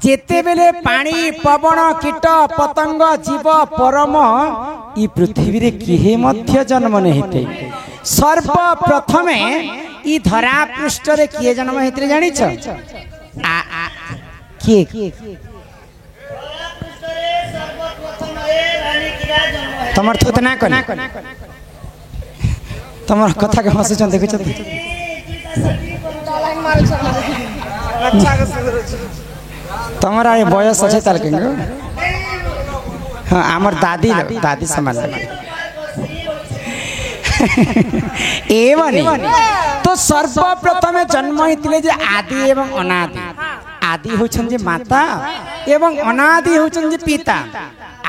जेते बेले पानी पवन कीट पतंग जीव परम ई पृथ्वी रे किहे मध्य जन्म नहिते सर्वप्रथमे ई धरा पृष्ठ रे किए जन्म हेतरे जानि छ किए तमर थुत ना कने तमर कथा के हंस छ देखै छ तमरा ये बयस अच्छे ताल केंगे हाँ आमर दादी दादी समान एवं तो सर्वप्रथम जन्म होते जे आदि एवं अनादि आदि होछन जे माता एवं अनादि होछन जे पिता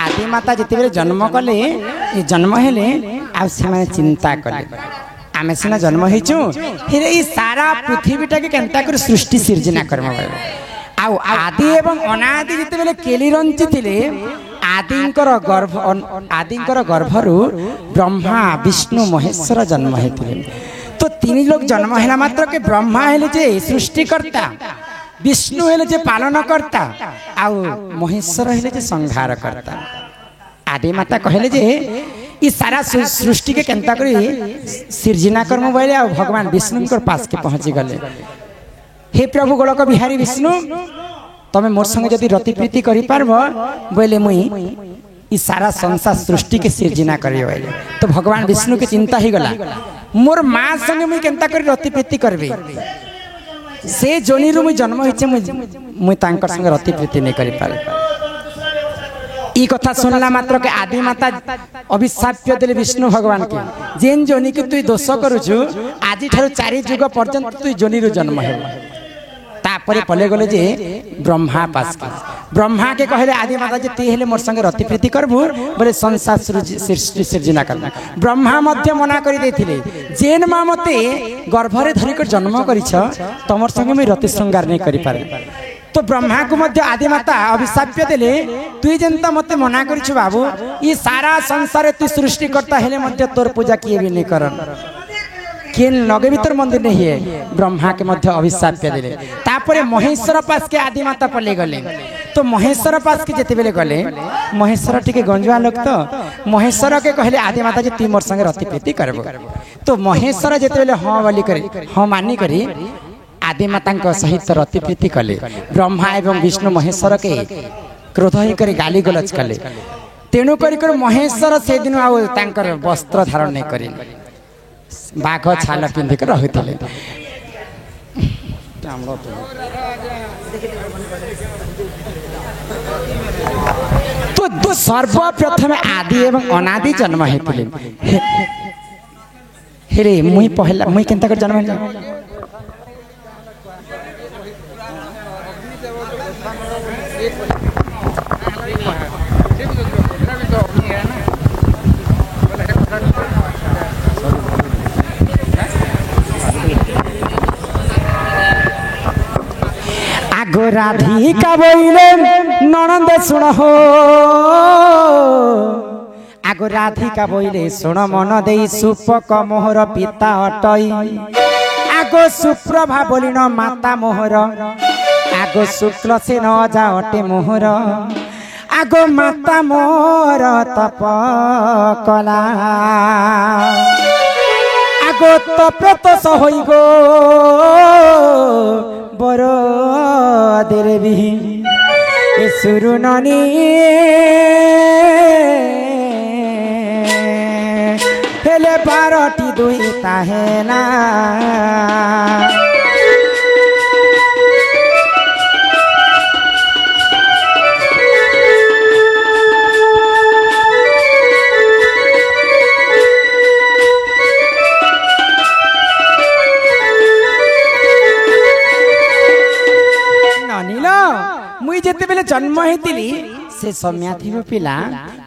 आदि माता जते बेले जन्म कले ये जन्म हेले आ से चिंता कले आमे सिना जन्म हेचु फिर ई सारा पृथ्वीटा के केनता कर सृष्टि सृजना कर्म आउ आदि एवं अनादि जिते बेले केली रंची थिले आदिंकर गर्भरु ब्रह्मा विष्णु महेश्वर जन्म हेतिले तो तीन लोग जन्म हैला मात्र के ब्रह्मा हेले जे सृष्टिकर्ता विष्णु हेले जे पालनकर्ता आउ महेश्वर हेले जे संहार करता आदि माता कहले जे ई सारा सृष्टि के केनता करी सृजना कर्म बोले आ भगवान विष्णु के पास के पहुंची गले हे प्रभु गोलक बिहारी विष्णु तमे मोर संगे जदि रति प्रीति करि पारबो बोले मुई ई सारा संसार सृष्टि के सृजना करियो बोले तो भगवान विष्णु के चिंता ही गला मोर मां संगे मुई केनता करी रति प्रीति करबे से जोनी रु मुई जन्म हिचे मुई तांकर संगे रति प्रीति नै करि पारे ई कथा सुनला मात्र के आदि माता अभिशाप्य देले विष्णु भगवान के जेन जोनी के तू दोष करूछु आजि ठारो 4 युग पर्यंत तू जोनी रु जन्म हे तापरे पले गले जे ब्रह्मा पास के ब्रह्मा के कहले आदि माता जे ती हेले मोर संगे रति प्रीति करबू बोले संसार सृष्टि सृजना करना ब्रह्मा मध्य मना करि देथिले जेन मा मते गर्भरे धरि कर जन्म करिछ तमर संगे मैं रति श्रृंगार नै करि पारे तो ब्रह्मा को मध्य आदि माता अभिशाप्य देले तुई जनता मते मना करिछु बाबू ई सारा संसार तू सृष्टि करता हेले मध्य तोर पूजा किए भी नहीं करन केन लगे भीतर मंदिर नहीं है ब्रह्मा के मध्य अभिशाप्य देले तापरे महेश्वर पास के आदि माता पले गले तो महेश्वर पास के जेते बेले गले महेश्वर टिके गंजवा लोक तो महेश्वर के कहले आदि माता जे ती मोर संगे रति प्रीति करबो तो महेश्वर जेते बेले हां वाली करे हां मानी करी आदि माता सहित रति प्रीति कले ब्रह्मा एवं विष्णु महेश्वर के क्रोध ही करे गाली गलज कले तेणु कर महेश्वर से दिन आ तांकर वस्त्र धारण नहीं करी बाघ छाल पिंधिक रहुथिले तो सर्वप्रथम आदि एवं अनादि जन्म हेतिले हेरे मुई पहला मुई केनता कर जन्म हेला आगो राधिका बोले ननंद सुन हो आगो राधिका बोले सुन मन दे सुपक मोहर पिता अटई आगो सुप्रभा बोलिन माता मोहर आगो शुक्ल से न जा अटे मोहर आगो माता मोर तप कला आगो तपे तो सहोई गो बरो देवी ए सुरुननी हेले 12टी दुई ताहेना मुई जेते बेले जन्म हेतिली से सम्या थिबो पिला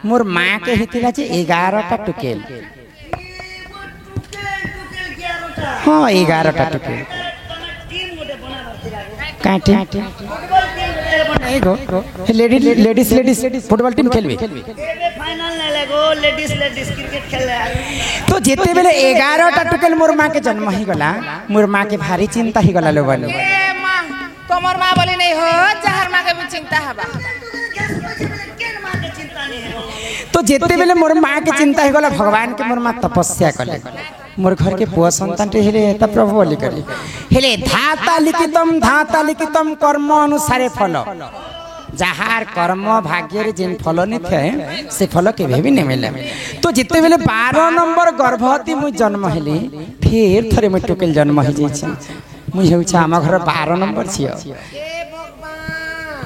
मोर मां के हेतिला जे 11टा टुकेल हां 11टा टुकेल काटे नहीं गो लेडीज फुटबॉल टीम खेलबे फाइनल नै लगो लेडीज क्रिकेट खेले तो जेते बेले 11टा टुकेल मोर मां के जन्म ही गला मोर मां के भारी चिंता ही गला लो बनो तमर माँ बोली नहीं हो जहर माँ के भी चिंता हवा तो जेते बेले मोर माँ के चिंता हो गला भगवान के मोर माँ तपस्या कले मोर घर के पुआ संतान टे हेले त प्रभु बोली करी हेले धाता लिखितम कर्म अनुसारे फल जहार कर्म भाग्य रे जिन फल नहीं थे से फल केबे भी नहीं मिले तो जिते बेले 12 नंबर गर्भवती मु जन्म हेली फिर थरे मु टोकेल जन्म हे जाई छी मु हेउछा हम घर 12 नंबर छियो ए भगवान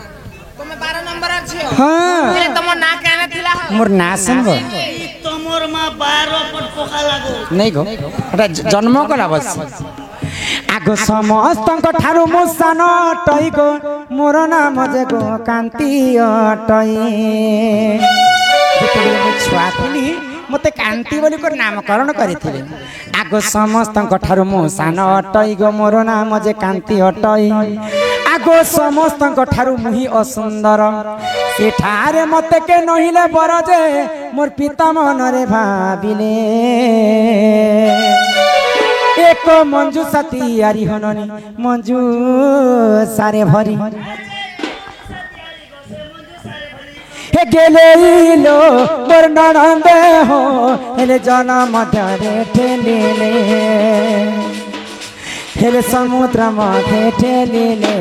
तुम 12 नंबर छियो हां हेले तुम ना कहने थिला मोर ना सुनबो तमर माँ 12 पट पोखा लागो नहीं गो एटा जन्म कला बस आगो समस्त ठारू मो सान अटई गो मोर नाम जे गो कांति अटई मु छुआ थी मते कांति बोली को नामकरण करिथिले आगो समस्त ठारू मो सान अटई गो मोर नाम जे कांति अटई आगो समस्त ठारू मुही असुंदर सेठारे मते के नहिले बर जे मोर पिता मन रे भाबिले एक मंजू साथी यारी हननी मंजू सारे भरी हे गेले लो मोर ननंदे हो हेले जन्म धरे ठेलेले हेले समुद्र मध्ये ठेलेले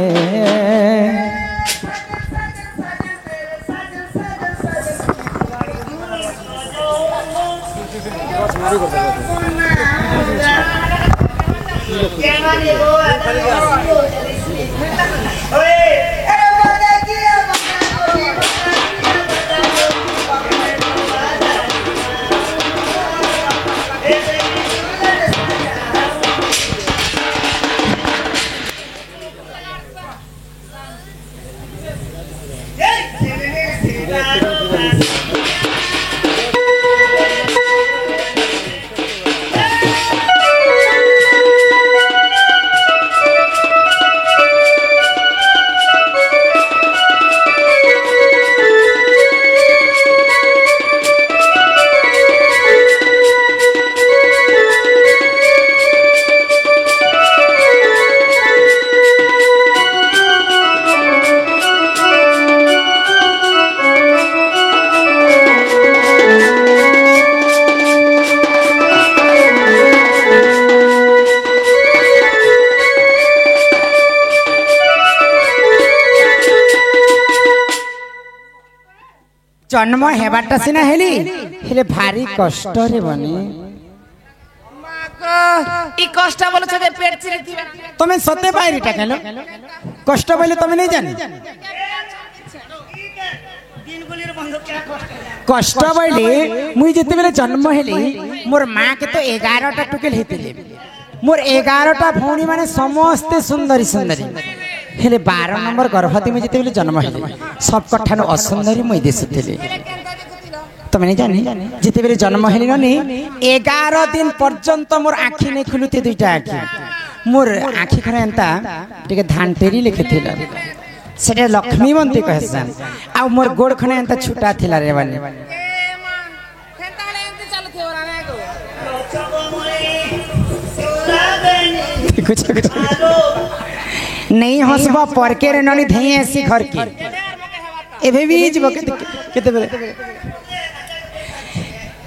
जन्म हेबाटा सिना हेली हेले भारी कष्ट रे बनी ई कष्ट बोल छे पेट चिरी थिबा तमे सते बाहरीटा केलो कष्ट बोले तमे नहीं जानी दिन गुलिर बंधु क्या कष्ट बोले मुई जते बेले जन्म हेली मोर मां के तो 11टा टुकेल हेतिले मोर 11टा भौणी माने समस्त सुंदरी सुंदरी हेले 12 नंबर गर्भवती में जते बेले जन्म हेली सब कठानो असुंदरी मुई दिसुथिले तमे नहीं जानी जते बेले जन्म हेली ननी 11 दिन पर्यंत मोर आखी नहीं खुलुते दुईटा आखी मोर आखी खरे एंता टिके धानटेरी लिखिथिला सेटा लक्ष्मीवंती कहसन आ मोर गोड़ खने एंता छुटा थिला रे बानी ए मां हेताले एंती चल थे ओरा ना गो कुछ नहीं हसबा परके रे ननी धई ऐसी घर की एबे भी जीव केते बेले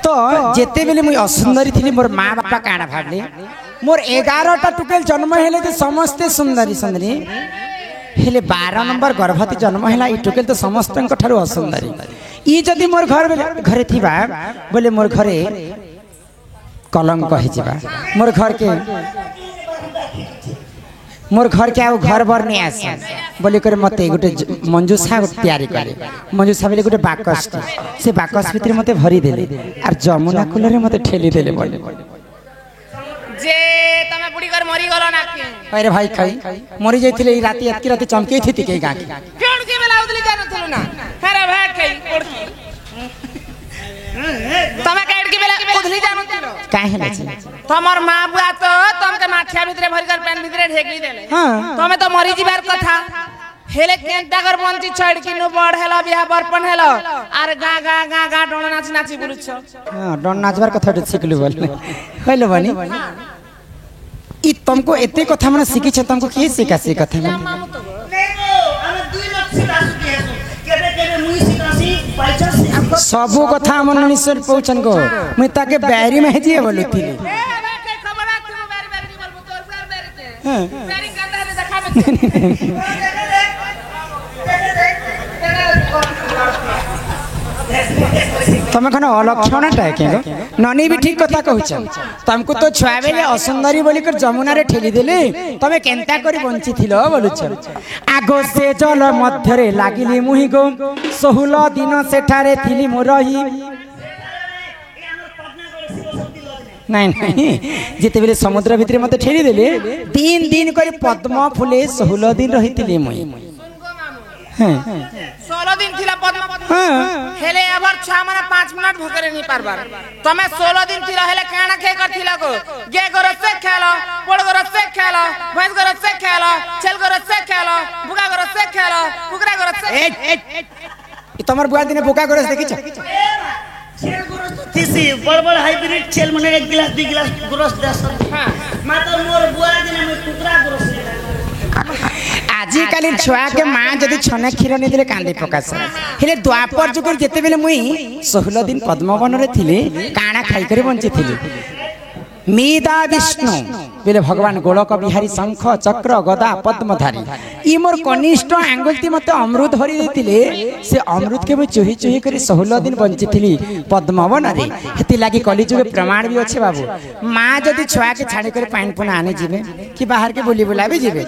तो जेते बेले मुई असुंदरी थिली मोर मां बापा काना भाबले मोर 11टा टुकेल जन्म हेले जे समस्त सुंदरी सुंदरी हेले 12 नंबर गर्भवती जन्म हेला ई टुकेल तो समस्त ठारू असुंदरी ई जदी मोर घरे थिबा बोले मोर घरे कलंक हे जिबा मोर घर के आउ घर बर नहीं आस बोली करे मते गोटे मंजूसा तैयारी करे मंजूसा बोले गोटे बाकस से बाकस भितर मते भरी देले आर जमुना कूल रे मते ठेली देले बोले जे तमे बुढ़ी कर मरी गलो ना के अरे भाई खाई मरी जाइथिले ई राती एतकी राती चमके थी के गाकी केण के बेला उदली जानथलु ना अरे भाई खाई कोड़की तमे केड़ के बेला उदली जानथलु काहे ना छी तमर मां बुआ तो तमके माठिया भितरे भरी कर पेन भितरे ढेकली देले हां तमे तो मरी जीवार कथा हेले केंटा कर बंती छड़ किनु बड़ हेला बियाह बरपन हेला आर गा गा गा गा डोना नाची नाची बुलुछ हां डोन नाचबार कथा सिखलु बोल होइलो बनी ई तुमको एते कथा मन सिखि छ तुमको के सिखा से कथा मन सबु कथा मन निश्चय पहुंचन को मुई ताके बैरी में जी बोलुथिली तमे खन अलक्षण टाके ननी भी ठीक कथा कहूछ तुमको तो छुआ बेले असुंदरी बोली कर जमुना रे ठेली देले तमे केनता करी बंची थिलो बोलुछ आगो से जल मध्य रे लागिली मुही गो 16 दिन सेठारे थिली मु रही नहीं नहीं जिते बेले समुद्र भितर मते ठेली देले 3 दिन करी पद्म फुले 16 दिन रहितिली मुई 16 दिन थिला पद्म हेले एबर 6 माने 5 मिनट भकरे नहीं पारबार तमे 16 दिन थिला हेले काना खे करथिला को गे गोर से खेलो पोड़ गोर से खेलो भैंस गोर से खेलो छेल गोर से खेलो बुका गोर से खेलो कुकरा गोर से ई तमर बुआ दिने बुका गोर से देखिछ छेल गोरस तो थिसी बड़ हाइब्रिड छेल मने 1 गिलास 2 गिलास गोरस देस हां मातर मोर बुआ दिने में कुकरा गोरस आजी काली छुआ के मां जदी छने खीर नै दिले कांदी पकास हेले द्वापर जुग जेते बेले मुई 16 दिन पद्मवन रे थिले काना खाई करे बंची थिले मीदा विष्णु बेले भगवान गोलक बिहारी शंख चक्र गदा पद्मधारी ई मोर कनिष्ठ आंगुलती मते अमृत भरी देतिले से अमृत के मैं चोही चोही करे 16 दिन बंची थिली पद्मवन रे हेति लागि कली जुग प्रमाण भी अछि बाबू मां जदी छुआ के छाड़ी करे पाइन पुना आने जिवे कि बाहर के बोली बुला भी जिवे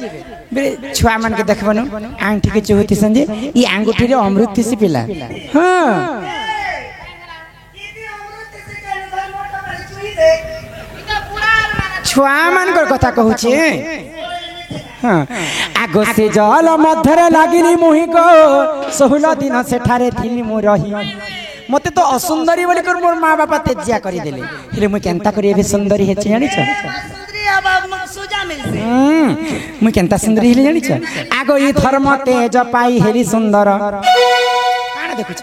बेले छुआ मन के देखबनु आंगठी के चोहती संजे ई आंगुठी रे अमृत थिसी पिला हां छुआ मान कर कथा कहूची हां आगो से जल मध्यरे लागिली मुही को 16 दिन सेठारे थिली मु रही मते तो असुंदरी बोली कर मोर मां बापा तेजिया करी देले हेले मु केनता करी एबे सुंदरी हे जानि छ सुंदरी अब सुजा मिलसे मु केनता सुंदरी हेले जानि छ आगो ई धर्म तेज पाई हेली सुंदर काना देखु छ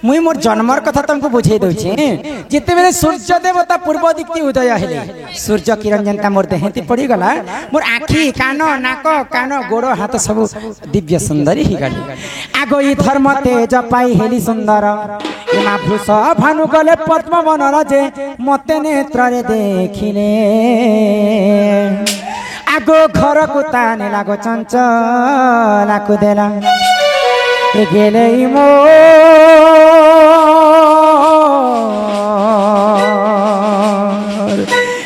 मुई मोर जन्मर कथा तुमको बुझे दउछि जेते बेले सूर्य देवता पूर्व दिक्ति उदय हेले सूर्य किरण जनता मोर देहती पड़ी गला मोर आखी कान नाक कान गोड़ हाथ सब दिव्य सुंदरी ही गली आगो ई धर्म तेज पाई हेली सुंदर इमा भूष भानु गले पद्म वन राजे मते नेत्र रे देखिले आगो घर को ताने लागो चंचला को देला ए गेले मो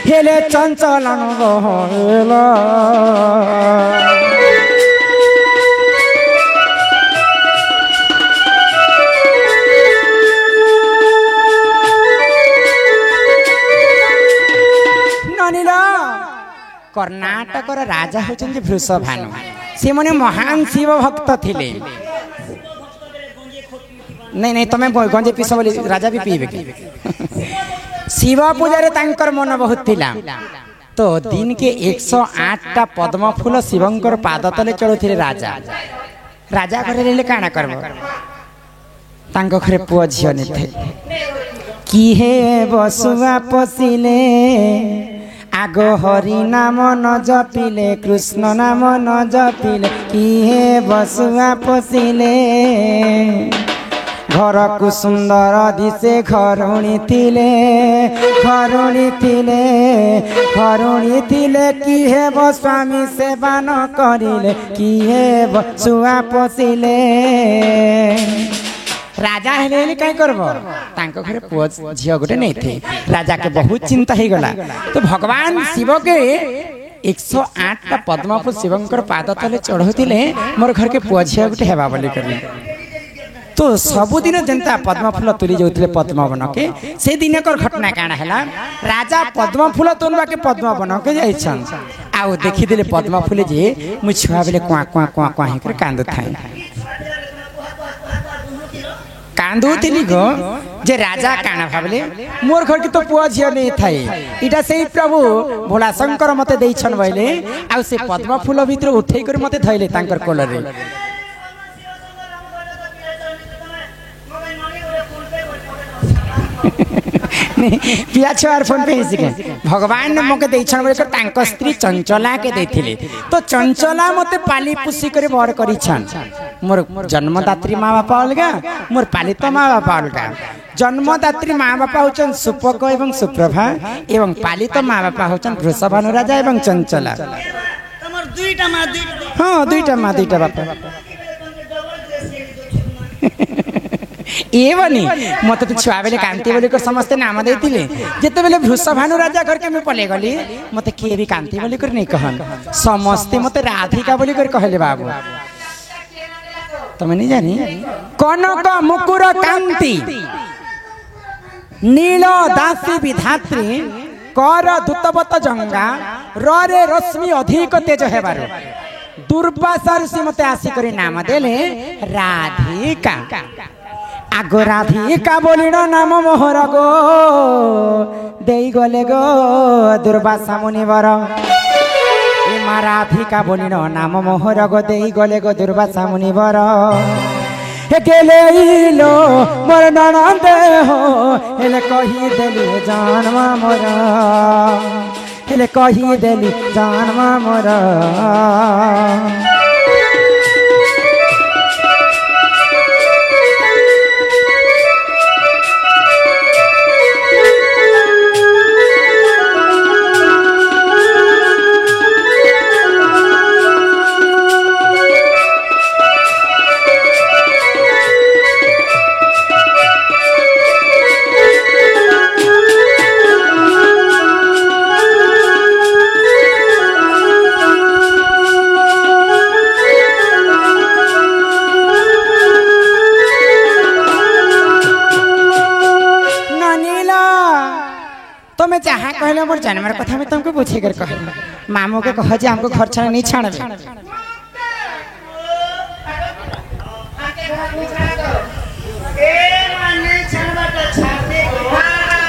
हेले चंचलन गहला ननिला कर्नाटक राजा होचन वृषभानु से मने महान शिव भक्त थिले नहीं नहीं तमें गंजे पीस बोली राजा भी पीबे कि शिव पूजा तांकर मन बहुत थिला तो दिन के 108 टा पद्म फूल शिवंकर पाद तले चढ़ुथिले राजा राजा घरे रहले काना करबो तांको घरे पुआ झियो ने थे की हे बसुआ पसिले आगो हरि नाम न जपिले कृष्ण नाम न जपिले की हे बसुआ पसिले घर को सुंदर दिशे घरुणी थिले कि हेब स्वामी सेवा न करिले कि हेब छुआ पसिले राजा हेले कहीं करबो तांको घरे पुआ झियो गोटे नहीं थे राजा के बहुत चिंता ही गला तो भगवान शिव के 108 टा पद्म फूल शिवंकर पाद तले चढ़ौतिले मोर घर के पुआ झियो गोटे हेबा बोली करले तो सबुदिन जनता पद्म फूल तुली जाउथिले पद्मवन के से दिन कर घटना काना हैला राजा पद्म फूल तोलवा के पद्मवन के जाइछन आउ देखि दिले पद्म फूल जे मु छुआ बेले क्वा क्वा क्वा क्वा हे कर कांदु थाई कांदु थिली गो जे राजा काना भाबले मोर घर के तो पुआ झियो नहीं थाई इटा सेही प्रभु भोला शंकर मते देइछन भइले आउ से पद्म फूल भितर उठै कर मते धइले तांकर कोलर रे पिया छुआर फोन पे हिसिके भगवान ने मोके देइछन बोले कर तांको स्त्री चंचला के देथिले तो चंचला मते पाली पुसी करे बर करिछन मोर जन्मदात्री माँ बापा अलगा मोर पालित माँ बापा अलगा जन्मदात्री माँ बापा होचन सुपक एवं सुप्रभा एवं पालित माँ बापा होचन वृषभानु राजा एवं चंचला तमर दुईटा माँ हाँ दुईटा माँ दुईटा बापा एवनी मत तो छुआ बेले कांति बोली कर समस्ते नाम देथिले जेते बेले वृषभानु राजा घर के मैं पले गली मते के भी कांति बोली कर नहीं कहन समस्ते मते राधिका बोली कर कहले बाबू तमे नहीं जानी कनक मुकुर कांति नील दासी विधात्री कर दूतवत जंगा रे रश्मि अधिक तेज हेबार दुर्वासा ऋषि मते आसी करी नाम देले राधिका आगो राधिका बोलिण नाम मोहर गो देई गले गो दुर्वासा मुनिवर इमा राधिका बोलिण नाम मोहर गो देई गले गो दुर्वासा मुनिवर हे गेले इलो मोर ननद हो हेले कही देली जन्म मोर हेले कही देली जन्म मोर मैं जहाँ कहले मोर जन्म कथा में तुमको पूछे कर कह मामू के कह जे हमको घर छाड़ नहीं छाड़बे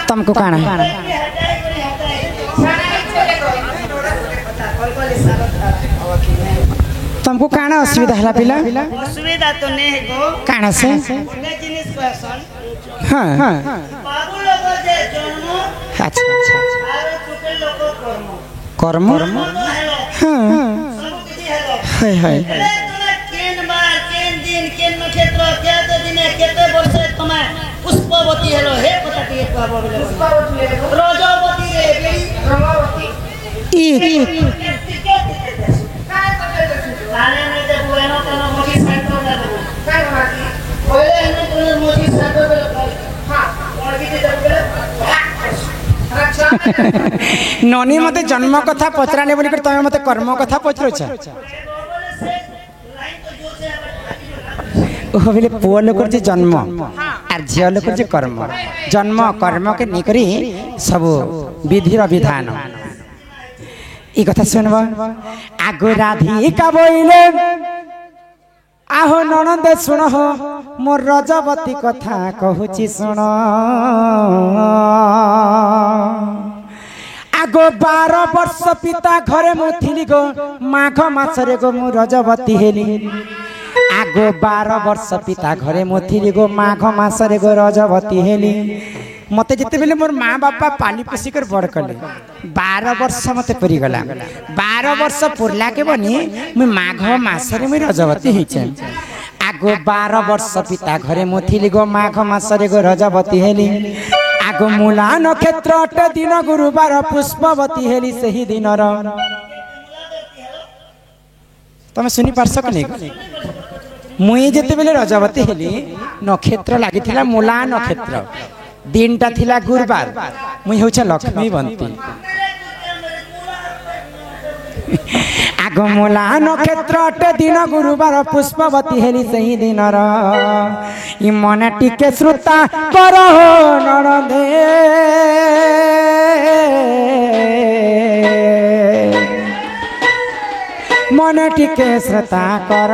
तुमको काना तुमको काना असुविधा हला पिला असुविधा तो नहीं है गो काना से जिनिस क्वेश्चन हां हां बाबू लोग जे जन्म अच्छा अच्छा आरो छोटे लोग कर्म कर्म हां सब किछि हेलो हाय हाय तने केन बार केन दिन केन नक्षत्र केते दिन केते वर्ष तमे पुष्पवती हेलो हे पता के कहबो बोले पुष्पवती रजवती रे बेली रमावती लाने में जे बुएनो तनो मोटी साइड तो दे काय बाकी ओले ने तनो मोटी साइड तो हां और भी दे बोले ननी मते जन्म कथा पचराले बोली कर तमे मते कर्म कथा पचरोछ ओ बेले पुओ लोकर जे जन्म आर झियो लोकर जे कर्म जन्म कर्म के निकरी सब विधि र विधान ई कथा सुनबा आगो राधिका बोइले आहो ननंद सुन हो मोर रजवती कथा कहूची सुन आगो 12 वर्ष पिता घरे मु थिली गो माघ मासरे गो मु रजवती हेली आगो 12 वर्ष पिता घरे मु थिली गो माघ मासरे गो रजवती हेली मते जिते बेले मोर माँ बापा पाली पोसी कर बड़ कले 12 वर्ष मते पुरी गला 12 वर्ष पुरला के बनी मैं माघ मासरे मैं रजवती हिचे आगो 12 वर्ष पिता घरे मु थिली गो माघ मासरे गो रजवती हेली आगो मूला नक्षत्र अटे दिन गुरुवार पुष्पवती हेली सही दिन र तमे सुनी पारस कने मुई जेते बेले रजवती हेली नक्षत्र लागिथिला मूला नक्षत्र दिनटा थिला गुरुवार मुई होछ लक्ष्मी बंती आगो मूला नक्षत्र अटे दिन गुरुवार पुष्पवती हेली सही दिन र इ मन टिके श्रुता कर नरदे मन टिके श्रुता कर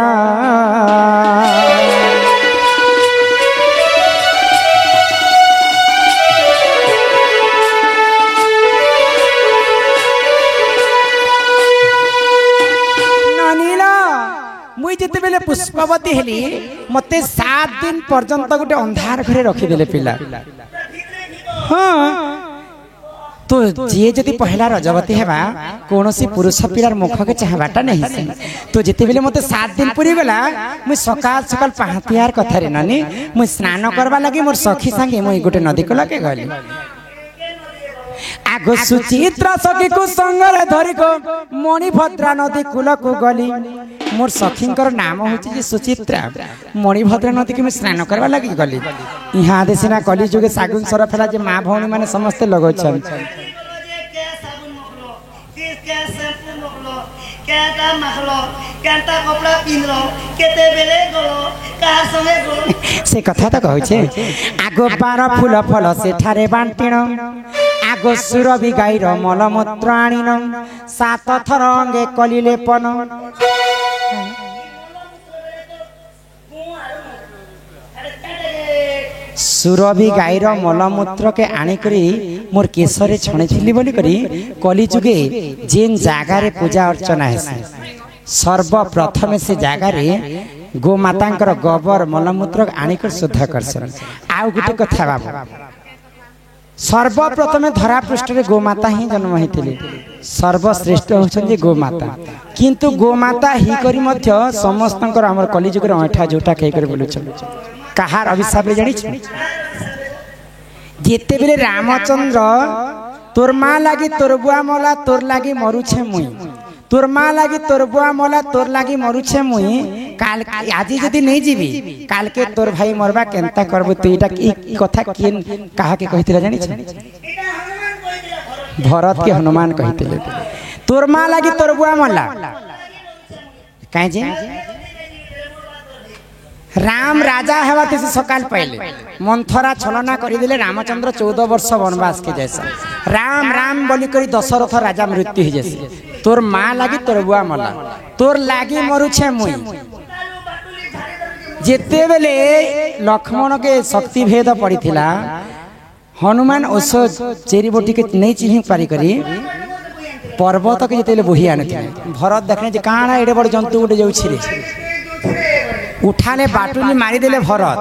जिते बेले पुष्पवती हेली मते 7 दिन पर्यंत गोटे अंधार घरे रखी देले पिला हाँ तो जी जदि पहला रजवती हेबा कौनसी पुरुष पिलार मुख के चाहबाटा नहीं से तो जिते बेले मते 7 दिन पूरी गला मुई सकाल सकाल पहातियार कथारे ननी मुई स्नान करबा लागि मोर सखी संगे मुई गोटे नदी को लगे गली आगो सुचित्रा सखी को संगरे धरी को मणिभद्रा नदी कूल को गली मोर सखींकर नाम होची जे सुचित्रा मणिभद्रा नदी के स्नान करबा लागि गली यहाँ देसिना कली जुगे सागुन सर फेला जे माँ भौणी माने समस्त लगो छन से कथा तो कहू छे आगो 12 फूल फल से ठारे बांटिण आगो सुरभि गाईर मलमूत्र आनिन 7 थर अंगे कलिले पन सुरभि गाईर मलमूत्र के आनिकरी मोर केशरे छणेथिली बोली करी कली जुगे जेन जागारे पूजा अर्चना हेसी सर्वप्रथम से जागारे गोमातांकर गोबर मलमूत्र आनिकर शुद्ध करसन आउ गुटे कथा बाबू सर्वप्रथम धरा पृष्ठ रे गोमाता ही जन्म होइतिले सर्वश्रेष्ठ होछन गोमाता किंतु गोमाता ही करी मध्य समस्तंकर हमर कलिजुग रे ऐठा जोटा कहि कर बोलु छ कहार अभिशाप रे जानि छ जेते बेले रामचंद्र तोर मां लागी तोर बुआ मोला तोर लागी मरु छे मुई तोर मां लागी तोर बुआ मोला तोर लागी मरु छे मुई काल आज जदी नहीं जीवी काल के तोर भाई मरबा केनता करबो तो एटा की कथा केन कहा के कहितला जानि छ भरत के हनुमान कहितले तोर मां लागी तोर बुआ मोला काहे जे राम राजा हेवा से सकाल पहले मंथरा छलना करदेले रामचंद्र 14 वर्ष वनवास के जैसा राम राम बोली करी दशरथ राजा मृत्यु हो जैसे तोर माँ लागी तोर बुआ मला तोर लागी मरु छे मुई जेते बेले लक्ष्मण के शक्ति भेद पड़ी थिला हनुमान ओस चेरीबोटी के नहीं चिन्ह पारी करी पर्वत के जेते बोही आने भरत देखने जे काना एडे बड़ जंतु उठे जाऊ छिरे उठाने बाटुली मारी देले भरत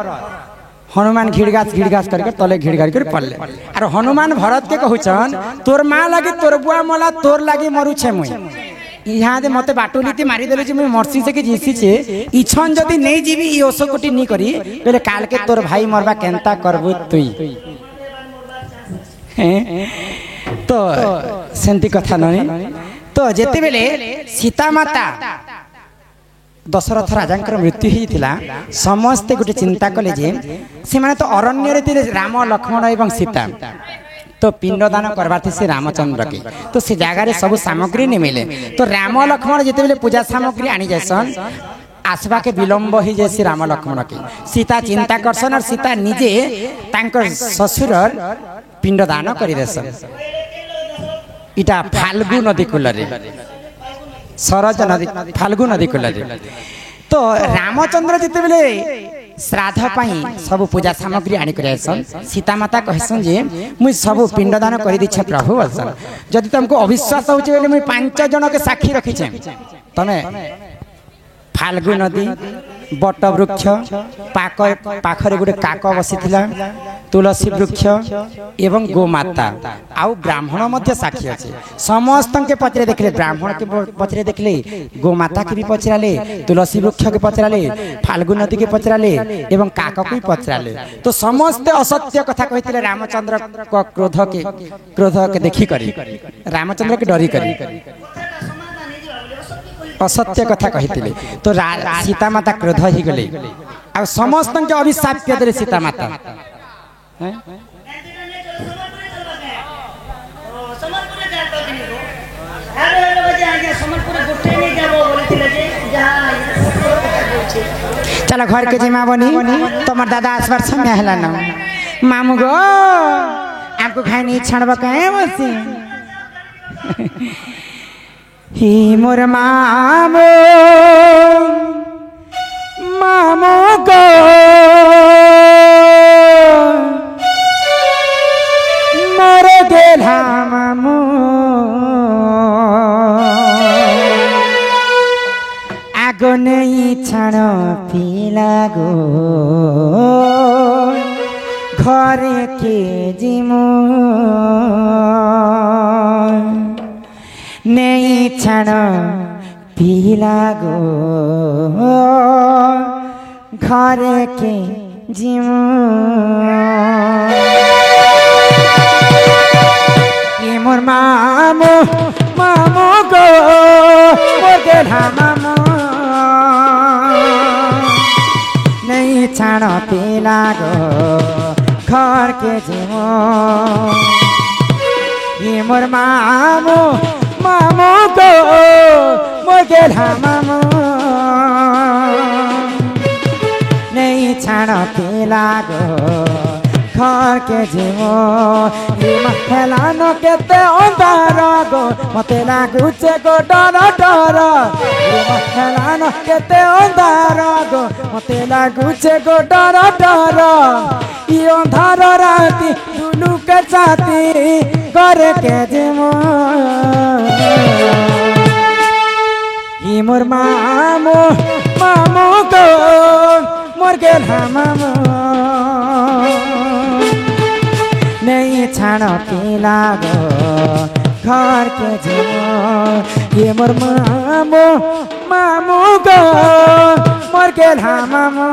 हनुमान घिड़गास करके तले घिड़गाड़ कर पड़ले और हनुमान भरत के कहूचन तोर माँ लागी तोर बुआ मला तोर लागी मरु छे मुई यहाँ दे मते बाटुली मारी देले जे मुई मरसी से के जीसी छे इछन जदी नहीं जीवी ई ओसकोटी नी करी बेले काल के तोर भाई मरबा केनता करबो तुई तो सेंती कथा ननी तो जेते बेले सीता माता दशरथ राजा मृत्यु होता समस्ते गोटे चिंता कले जे से माने तो अरण्य रे थिले राम लक्ष्मण एवं सीता तो पिंडदान करवाते से रामचंद्र के तो से जगह रे सब सामग्री नहीं मिले तो राम लक्ष्मण जिते बेले पूजा सामग्री आनी जासन आसवा के विलंब ही जैसे राम लक्ष्मण के सीता चिंता करसन और सीता निजे तांकर ससुर पिंडदान करि देसन इटा फाल्गु नदी कूल रे सरज नदी फाल्गु नदी कूल तो रामचंद्र जिते बेले श्राद्ध पाई सब पूजा सामग्री आनी करसन सीता माता कहसन जे मुई सब पिंडदान कर दिछे प्रभु बसन जदि तुमको अविश्वास होचे बेले मुई 5 जन के साक्षी रखी छे तमे फाल्गु नदी बट वृक्ष पाखरे गोटे काक बसीथिला तुलसी वृक्ष एवं गोमाता आउ ब्राह्मण मध्य साक्षी अच्छे समस्त के पचरे देखले ब्राह्मण के पचरे देखले गोमाता के भी पचराले तुलसी वृक्ष के पचराले फाल्गु नदी के पचराले एवं काक को भी पचराले तो समस्त असत्य कथा कहिथिले रामचंद्र को क्रोध के देखी करी रामचंद्र के डरी करी असत्य कथा कहिथिले तो सीता माता क्रोध ही गले आ समस्त के अभिशाप देले सीता माता चलो घर के जिमा बनी तुम्हार दादा आसबार समय हला न मामू गो आपको खाई नहीं छाड़ब कहे बसी ही मोर मामो मामो गो मर गेला मामू आगो नहीं छाड़ पीला गो घरे के जिमो नहीं छाड़ पिला गो घरे के जिमो ये मोर मामो मामो गो मोर गेढ़ा मामो नहीं छाड़ पिला गो घर के जिमो ये मोर मामो मामो गो मोर गेढ़ा मामो नहीं छाड़ पिला गो घर के जिमो ये हेलानो केते अंधार गो मते लागुचे गो डर डर ये हेलानो केते अंधार गो मते लागुचे गो डर डर ये अंधार राती दुलू के साथी करे के जिमो ये मोर मामो मामो गो मोर गेढ़ा मामो नहीं छाड़ पिला गो घर के जिमो ये मोर मामो मामो गो मोर गेढ़ा मामो।